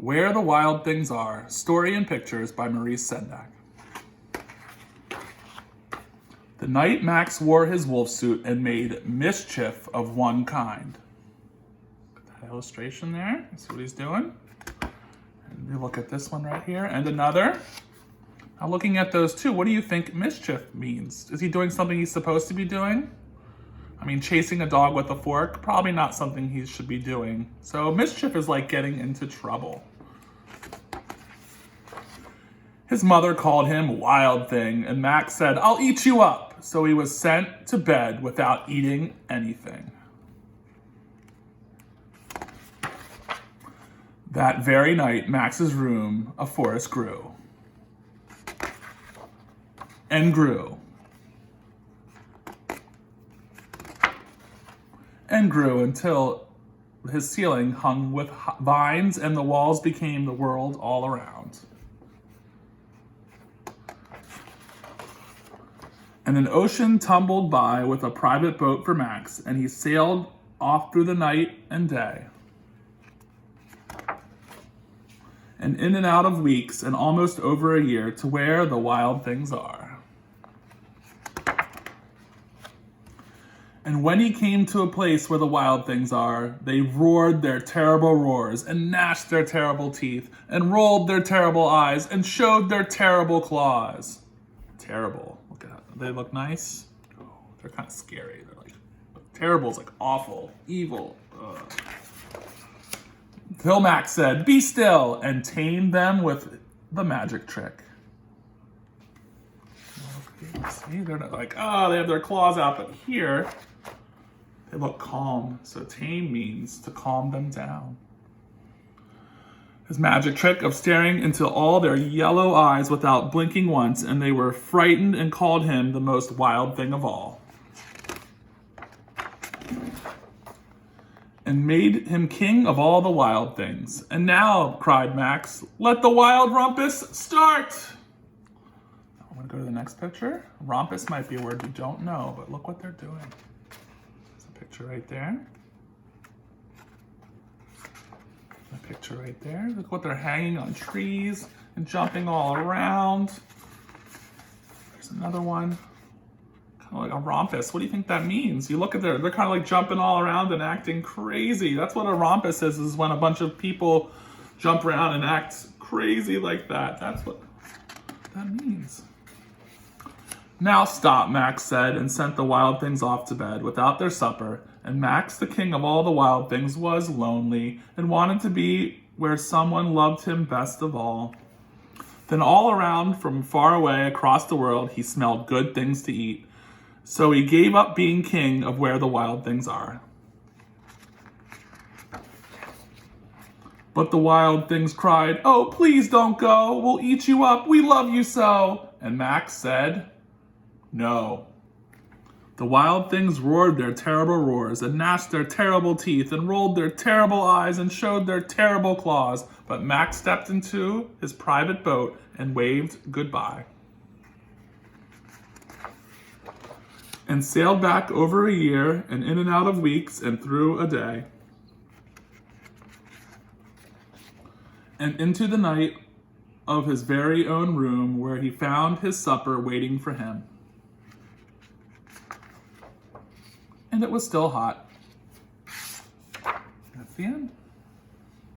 Where the Wild Things Are, Story and Pictures by Maurice Sendak. The night Max wore his wolf suit and made mischief of one kind. Look at that illustration there. See what he's doing? And we look at this one right here and another. Now looking at those two, what do you think mischief means? Is he doing something he's supposed to be doing? I mean, chasing a dog with a fork, probably not something he should be doing. So mischief is like getting into trouble. His mother called him Wild Thing, and Max said, "I'll eat you up." So he was sent to bed without eating anything. That very night, Max's room, a forest grew. And grew. And grew until his ceiling hung with vines and the walls became the world all around. And an ocean tumbled by with a private boat for Max, and he sailed off through the night and day. And in and out of weeks and almost over a year to where the wild things are. And when he came to a place where the wild things are, they roared their terrible roars and gnashed their terrible teeth and rolled their terrible eyes and showed their terrible claws. Terrible. Look at that. They look nice. Oh, they're kind of scary. They're like, terrible is like awful, evil. Ugh. Till Max said, "Be still," and tamed them with the magic trick. See, they're not like, oh, they have their claws out, but here, they look calm. So tame means to calm them down. His magic trick of staring into all their yellow eyes without blinking once, and they were frightened and called him the most wild thing of all. And made him king of all the wild things. And now, cried Max, let the wild rumpus start! I'm gonna go to the next picture. Rumpus might be a word you don't know, but look what they're doing. There's a picture right there. A picture right there. Look what they're hanging on trees and jumping all around. There's another one. Kind of like a rompus. What do you think that means? You look at they're kind of like jumping all around and acting crazy. That's what a rompus is when a bunch of people jump around and act crazy like that. That's what that means. Now stop, Max said, and sent the wild things off to bed without their supper. And Max, the king of all the wild things, was lonely and wanted to be where someone loved him best of all. Then all around, from far away across the world, he smelled good things to eat. So he gave up being king of where the wild things are. But the wild things cried, "Oh, please don't go. We'll eat you up. We love you so." And Max said, "No." The wild things roared their terrible roars and gnashed their terrible teeth and rolled their terrible eyes and showed their terrible claws. But Max stepped into his private boat and waved goodbye. And sailed back over a year and in and out of weeks and through a day. And into the night of his very own room where he found his supper waiting for him. And it was still hot. That's the end.